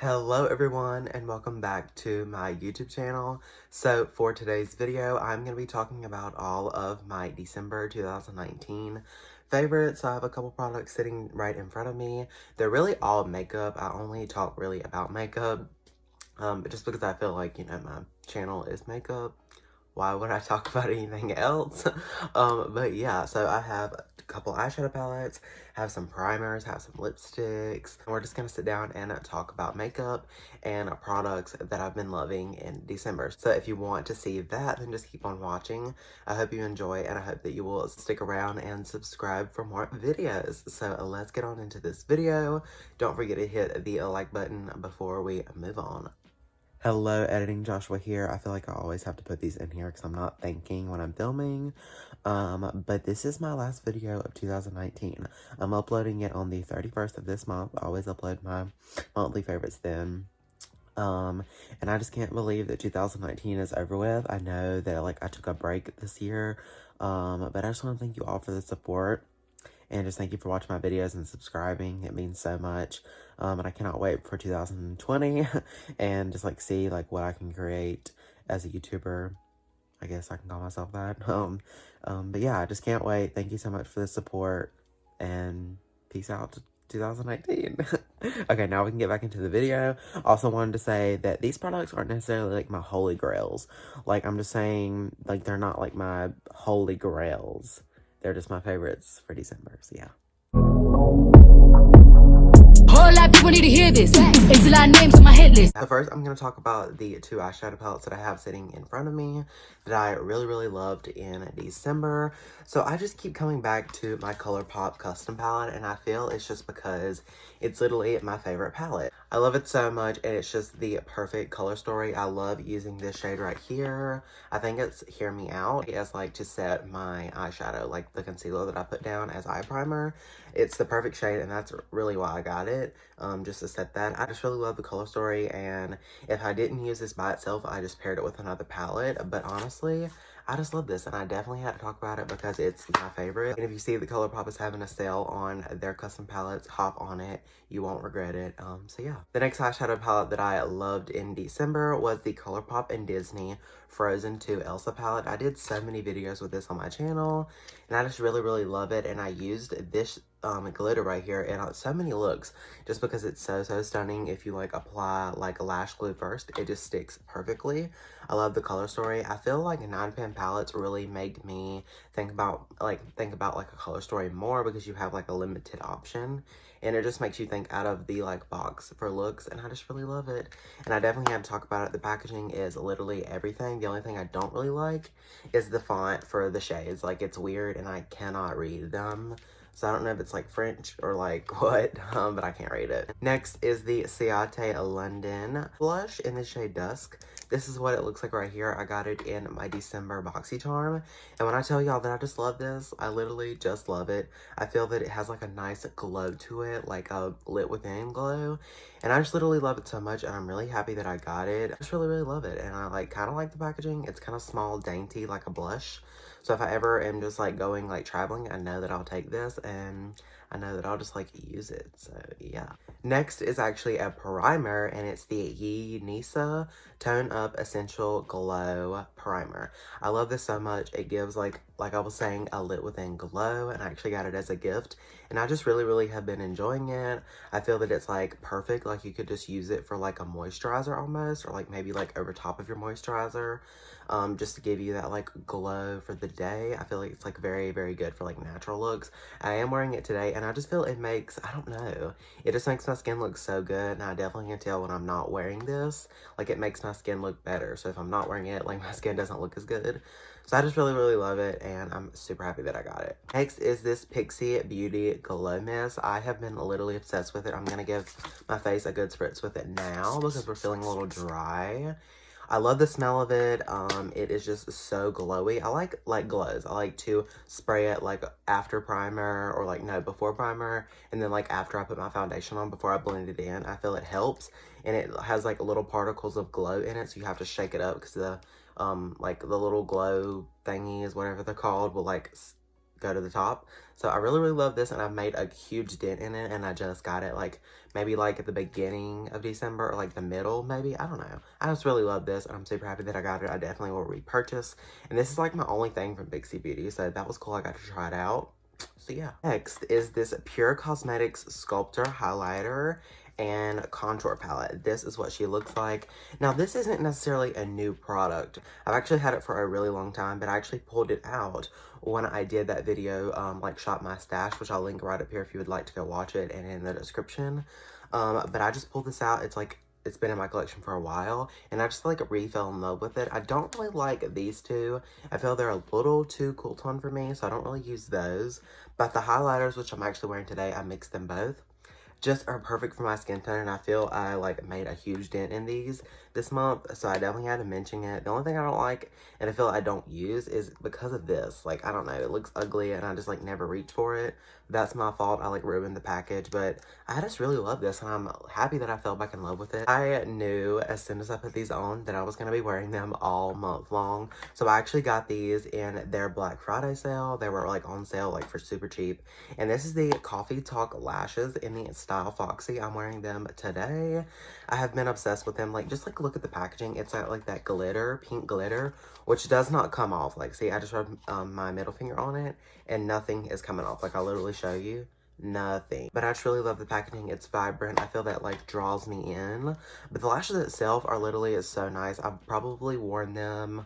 Hello everyone and welcome back to my YouTube channel. So for today's video, I'm going to be talking about all of my December 2019 favorites. So I have a couple products sitting right in front of me. They're really all makeup. I only talk really about makeup, but just because I feel like, my channel is makeup. Why would I talk about anything else? But yeah, so I have a couple eyeshadow palettes, have some primers, have some lipsticks. And we're just gonna sit down and talk about makeup and products that I've been loving in December. So if you want to see that, then just keep on watching. I hope you enjoy and I hope that you will stick around and subscribe for more videos. So let's get on into this video. Don't forget to hit the like button before we move on. Hello, Editing Joshua here. I feel like I always have to put these in here because I'm not thinking when I'm filming. But this is my last video of 2019. I'm uploading it on the 31st of this month. I always upload my monthly favorites then. And I just can't believe that 2019 is over with. I know that, I took a break this year. But I just want to thank you all for the support. And just thank you for watching my videos and subscribing. It means so much. And I cannot wait for 2020 and just see what I can create as a YouTuber. I guess I can call myself that. But yeah, I just can't wait. Thank you so much for the support and peace out to 2019. Okay, now we can get back into the video. Also wanted to say that these products aren't necessarily my holy grails. I'm just saying they're not my holy grails. They're just my favorites for December, so yeah. Whole lot of people need to hear this. It's a lot of names on my hit list. So first, I'm going to talk about the two eyeshadow palettes that I have sitting in front of me that I really loved in December. So I just keep coming back to my ColourPop custom palette, and I feel it's just because it's literally my favorite palette. I love it so much, and it's just the perfect color story. I love using this shade right here. I think it's Hear Me Out as to set my eyeshadow, the concealer that I put down as eye primer. It's the perfect shade, and that's really why I got it, just to set that. I just really love the color story, and if I didn't use this by itself, I just paired it with another palette. But honestly, I just love this, and I definitely had to talk about it because it's my favorite. And if you see that ColourPop is having a sale on their custom palettes, hop on it. You won't regret it. So yeah. The next eyeshadow palette that I loved in December was the ColourPop and Disney Frozen 2 Elsa palette. I did so many videos with this on my channel, and I just really love it. And I used this glitter right here in so many looks just because it's so stunning. If you apply a lash glue first, it just sticks perfectly. I love the color story. I feel like 9pan palettes really make me think about a color story more because you have a limited option, and it just makes you think out of the box for looks, and I just really love it. And I definitely had to talk about it. The packaging is literally everything. The only thing I don't really like is the font for the shades. It's weird and I cannot read them. So I don't know if it's French or what, but I can't read it. Next is the Ciate London blush in the shade Dusk. This is what it looks like right here. I got it in my December BoxyCharm. And when I tell y'all that I just love this, I literally just love it. I feel that it has a nice glow to it, a lit within glow. And I just literally love it so much, and I'm really happy that I got it. I just really love it. And I kind of like the packaging. It's kind of small, dainty, like a blush. So if I ever am just going traveling, I know that I'll take this, and I know that I'll just use it. So yeah. Next is actually a primer, and it's the Yee Nisa Tone Up Essential Glow Primer. I love this so much. It gives like I was saying, a lit within glow, and I actually got it as a gift, and I just really have been enjoying it. I feel that it's perfect. You could just use it for a moisturizer almost, or maybe over top of your moisturizer, just to give you that glow for the day. I feel like it's very good for natural looks. I am wearing it today, and I just feel it makes, I don't know, it just makes my skin look so good, and I definitely can tell when I'm not wearing this. It makes my skin look better. So if I'm not wearing it, my skin doesn't look as good. So I just really love it, and I'm super happy that I got it. Next is this Pixie Beauty Glow Mist. I have been literally obsessed with it. I'm gonna give my face a good spritz with it now because we're feeling a little dry. I love the smell of it. It is just so glowy. I like glows. I like to spray it after primer, or no, before primer, and then after I put my foundation on, before I blend it in. I feel it helps, and it has little particles of glow in it, so you have to shake it up because the little glow thingies, whatever they're called, will go to the top. So I really, really love this, and I've made a huge dent in it, and I just got it like maybe like at the beginning of December or like the middle maybe. I don't know. I just really love this, and I'm super happy that I got it. I definitely will repurchase. And this is like my only thing from Big C Beauty, so that was cool. I got to try it out. So yeah. Next is this Pure Cosmetics Sculptor Highlighter and Contour Palette. This is what she looks like. Now, this isn't necessarily a new product. I've actually had it for a really long time, but I actually pulled it out when I did that video, like Shop My Stash, which I'll link right up here if you would like to go watch it, and in the description. But I just pulled this out. It's been in my collection for a while, and I just like really fell in love with it. I don't really like these two. I feel they're a little too cool tone for me, so I don't really use those. But the highlighters, which I'm actually wearing today, I mixed them both, just are perfect for my skin tone, and I feel I like made a huge dent in these this month, so I definitely had to mention it. The only thing I don't like, and I feel I don't use, is because of this. Like, I don't know, it looks ugly, and I just like never reach for it. That's my fault. I like ruined the package, but I just really love this, and I'm happy that I fell back in love with it. I knew as soon as I put these on that I was going to be wearing them all month long, so I actually got these in their Black Friday sale. They were like on sale like for super cheap, and this is the Coffee Talk Lashes in the style Foxy. I'm wearing them today. I have been obsessed with them. Like, just like look at the packaging. It's got like that glitter, pink glitter, which does not come off. Like, see, I just rubbed my middle finger on it, and nothing is coming off. Like, I'll literally show you. Nothing. But I just really love the packaging. It's vibrant. I feel that like draws me in. But the lashes itself are literally so nice. I've probably worn them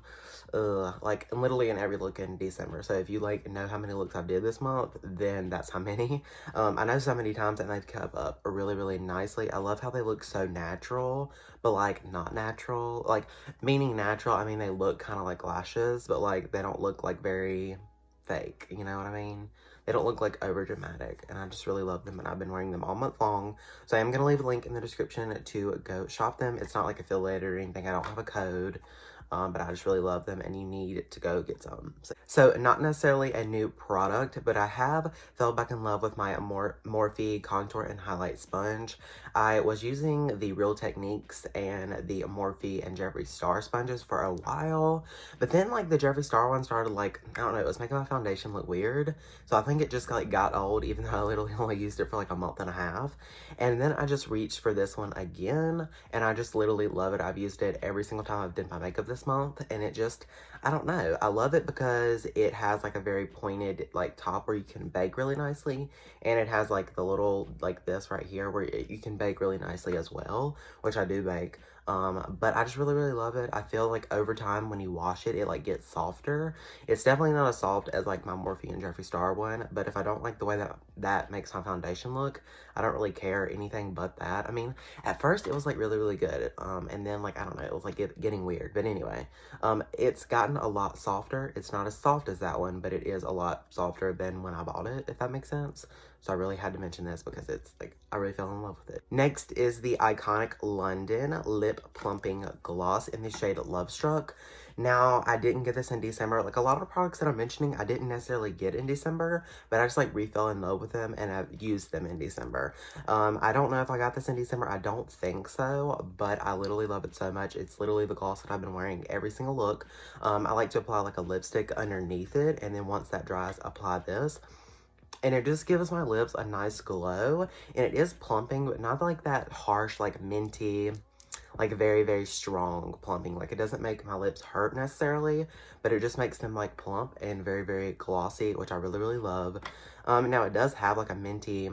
like literally in every look in December. So if you like know how many looks I did this month, then that's how many. I know so many times, and they've kept up really, really nicely. I love how they look so natural, but like not natural. Like, meaning natural, I mean they look kind of like lashes, but like they don't look like very fake, you know what I mean? They don't look like over dramatic, and I just really love them, and I've been wearing them all month long. So I am going to leave a link in the description to go shop them. It's not like affiliated or anything. I don't have a code. But I just really love them, and you need to go get some. So not necessarily a new product, but I have fell back in love with my Morphe Contour and Highlight Sponge. I was using the Real Techniques and the Morphe and Jeffree Star sponges for a while, but then like the Jeffree Star one started like, I don't know, it was making my foundation look weird. So I think it just like got old, even though I literally only used it for like a month and a half. And then I just reached for this one again, and I just literally love it. I've used it every single time I've done my makeup this month, and it just, I don't know, I love it because it has like a very pointed like top where you can bake really nicely, and it has like the little like this right here where you can bake really nicely as well, which I do bake. But I just really, really love it. I feel like over time when you wash it, it like gets softer. It's definitely not as soft as like my Morphe and Jeffree Star one, but if I don't like the way that makes my foundation look, I don't really care anything but that. I mean, at first it was like really, really good, and then like, I don't know, it was like getting weird. But anyway, it's gotten a lot softer. It's not as soft as that one, but it is a lot softer than when I bought it, if that makes sense. So I really had to mention this because it's like, I really fell in love with it. Next is the iconic London Lip Plumping Gloss in the shade Love Struck. Now, I didn't get this in December. Like, a lot of the products that I'm mentioning, I didn't necessarily get in December, but I just, like, fell in love with them, and I've used them in December. I don't know if I got this in December. I don't think so, but I literally love it so much. It's literally the gloss that I've been wearing every single look. I like to apply, like, a lipstick underneath it, and then once that dries, apply this. And it just gives my lips a nice glow, and it is plumping, but not like that harsh, like, minty, like very, very strong plumping. Like, it doesn't make my lips hurt necessarily, but it just makes them like plump and very, very glossy, which I really, really love. Now it does have like a minty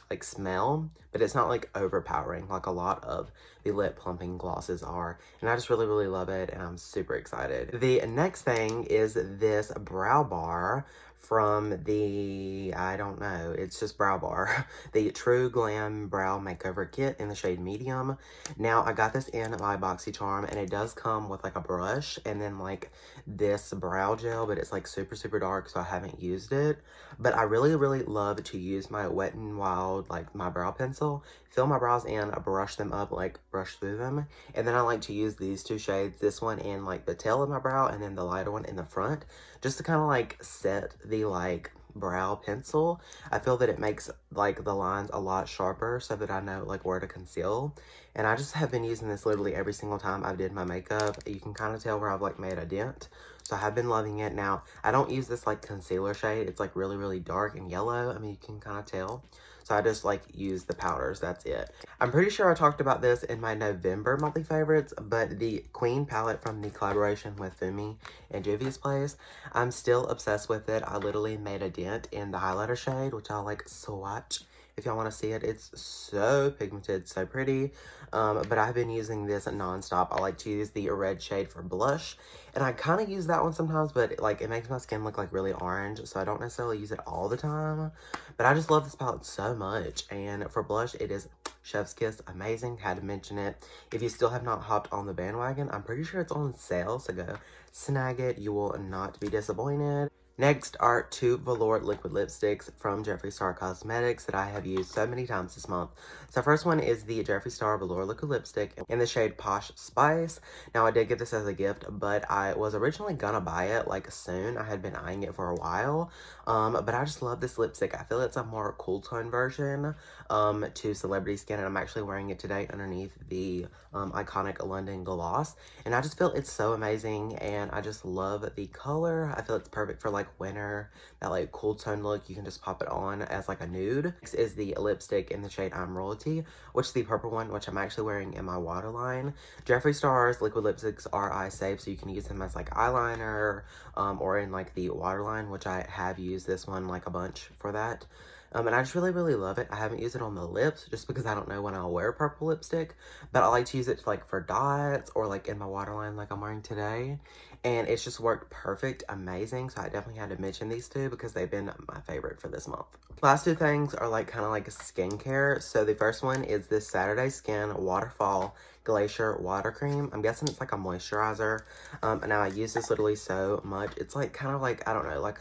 like smell, but it's not like overpowering like a lot of the lip plumping glosses are, and I just really, really love it, and I'm super excited. The next thing is this brow bar from the, I don't know, it's just brow bar, the True Glam Brow Makeover Kit in the shade Medium. Now, I got this in my BoxyCharm, and it does come with like a brush and then like this brow gel, but it's like super, super dark, so I haven't used it. But I really, really love to use my Wet n Wild, like my brow pencil, fill my brows in, brush them up, like brush through them, and then I like to use these two shades, this one in like the tail of my brow and then the lighter one in the front, just to kind of like set the like brow pencil. I feel that it makes like the lines a lot sharper so that I know like where to conceal. And I just have been using this literally every single time I've did my makeup. You can kind of tell where I've like made a dent. So I have been loving it. Now, I don't use this like concealer shade. It's like really, really dark and yellow. I mean, you can kind of tell. So I just like use the powders. That's it. I'm pretty sure I talked about this in my November monthly favorites, but the Queen palette from the collaboration with Fumi and Juvia's Place, I'm still obsessed with it. I literally made a dent in the highlighter shade, which I'll like swatch if y'all want to see it. It's so pigmented, so pretty. But I've been using this nonstop. I like to use the red shade for blush, and I kind of use that one sometimes, but like it makes my skin look like really orange, so I don't necessarily use it all the time. But I just love this palette so much, and for blush, it is Chef's Kiss, amazing. Had to mention it. If you still have not hopped on the bandwagon, I'm pretty sure it's on sale, so go snag it. You will not be disappointed. Next are two velour liquid lipsticks from Jeffree Star Cosmetics that I have used so many times this month. So first one is the Jeffree Star velour liquid lipstick in the shade Posh Spice. Now I did get this as a gift, but I was originally gonna buy it like soon. I had been eyeing it for a while, but I just love this lipstick. I feel it's a more cool tone version to Celebrity Skin, and I'm actually wearing it today underneath the iconic London gloss, and I just feel it's so amazing, and I just love the color. I feel it's perfect for like winter, that like cool tone look. You can just pop it on as like a nude. Next is the lipstick in the shade I'm Royalty, which is the purple one, which I'm actually wearing in my waterline. Jeffree Star's liquid lipsticks are eye safe, so you can use them as like eyeliner or in like the waterline, which I have used this one like a bunch for that. And I just really, really love it. I haven't used it on the lips just because I don't know when I'll wear purple lipstick, but I like to use it like for dots or like in my waterline like I'm wearing today. And it's just worked perfect, amazing. So I definitely had to mention these two because they've been my favorite for this month. Last two things are like kind of like skincare. So the first one is this Saturday Skin Waterfall Glacier Water Cream. I'm guessing it's like a moisturizer. And now I use this literally so much. It's like kind of like, I don't know, like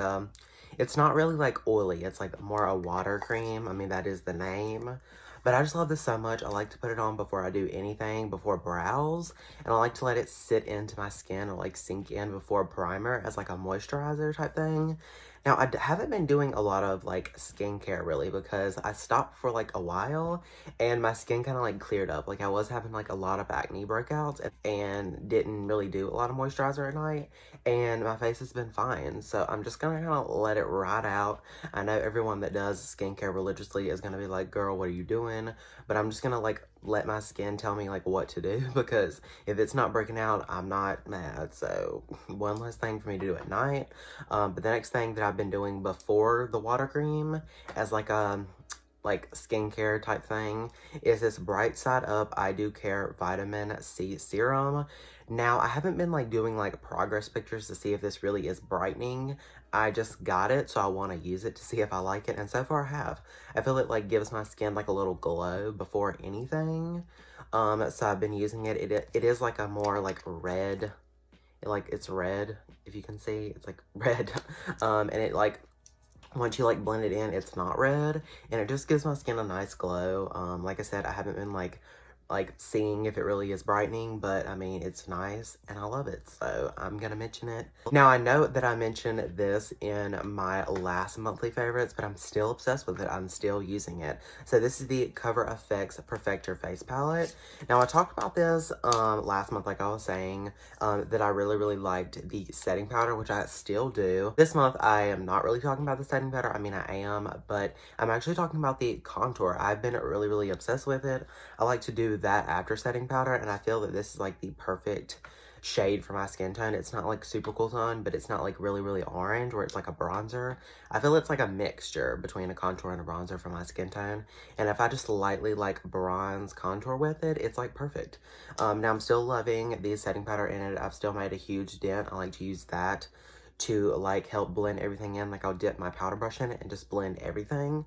it's not really like oily. It's like more a water cream. I mean, that is the name. But I just love this so much. I like to put it on before I do anything, before brows. And I like to let it sit into my skin or like sink in before primer as like a moisturizer type thing. Now, I haven't been doing a lot of like skincare really because I stopped for like a while and my skin kind of like cleared up. Like I was having like a lot of acne breakouts and didn't really do a lot of moisturizer at night, and my face has been fine. So I'm just gonna kind of let it ride out. I know everyone that does skincare religiously is gonna be like, girl, what are you doing? But I'm just gonna like let my skin tell me like what to do, because if it's not breaking out, I'm not mad. So one less thing for me to do at night. But the next thing that I've been doing before the water cream as like a skincare type thing is this Bright Side Up I Do Care Vitamin C Serum. Now, I haven't been like doing like progress pictures to see if this really is brightening. I just got it, so I want to use it to see if I like it, and so far I have. I feel it like gives my skin like a little glow before anything. So I've been using it. It is like a more like red, it's red, if you can see, it's like red. And it like, once you like blend it in, it's not red, and it just gives my skin a nice glow. Like I said, I haven't been like seeing if it really is brightening, but I mean, it's nice and I love it, so I'm gonna mention it. Now, I know that I mentioned this in my last monthly favorites, but I'm still obsessed with it. I'm still using it. So this is the Cover FX Perfector Face Palette. Now, I talked about this last month, like I was saying, that I really, really liked the setting powder, which I still do. This month, I am not really talking about the setting powder. I mean, I am, but I'm actually talking about the contour. I've been really, really obsessed with it. I like to do that after setting powder, and I feel that this is like the perfect shade for my skin tone. It's not like super cool tone, but it's not like really, really orange where it's like a bronzer. I feel it's like a mixture between a contour and a bronzer for my skin tone, and if I just lightly like bronze contour with it, it's like perfect. Now I'm still loving the setting powder in it. I've still made a huge dent. I like to use that to like help blend everything in. Like I'll dip my powder brush in it and just blend everything,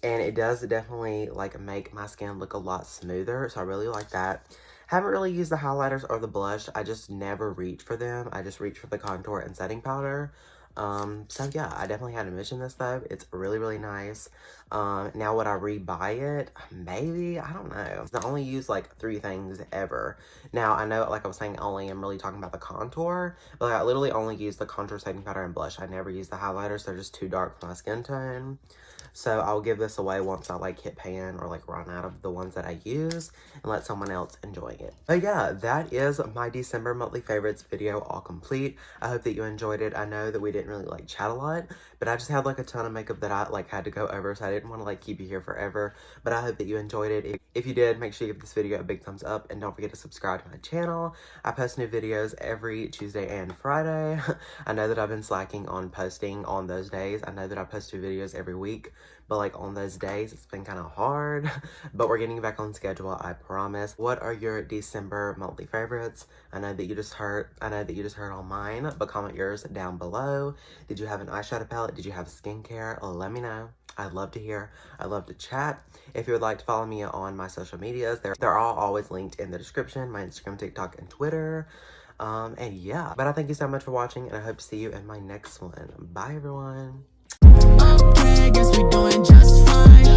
and it does definitely like make my skin look a lot smoother, so I really like that. Haven't really used the highlighters or the blush. I just never reach for them. I just reach for the contour and setting powder. So yeah, I definitely had to mention this though. It's really, really nice. Now would I rebuy it? Maybe, I don't know. I only use like 3 things ever. Now I know, like I was saying, only I'm really talking about the contour, but like, I literally only use the contour setting powder and blush. I never use the highlighters. They're just too dark for my skin tone. So I'll give this away once I like hit pan or like run out of the ones that I use and let someone else enjoy it. But yeah, that is my December monthly favorites video all complete. I hope that you enjoyed it. I know that we didn't really like chat a lot, but I just had like a ton of makeup that I like had to go over, so I didn't want to like keep you here forever. But I hope that you enjoyed it. If you did, make sure you give this video a big thumbs up and don't forget to subscribe to my channel. I post new videos every Tuesday and Friday. I know that I've been slacking on posting on those days. I know that I post 2 videos every week, but like on those days it's been kind of hard. But we're getting back on schedule, I promise. What are your December monthly favorites? I know that you just heard all mine, but comment yours down below. Did you have an eyeshadow palette? Did you have skincare? Let me know. I'd love to hear. I'd love to chat. If you would like to follow me on my social medias, they're all always linked in the description. My Instagram, TikTok, and Twitter. And yeah, but I thank you so much for watching, and I hope to see you in my next one. Bye, everyone. Okay, guess we doing just fine.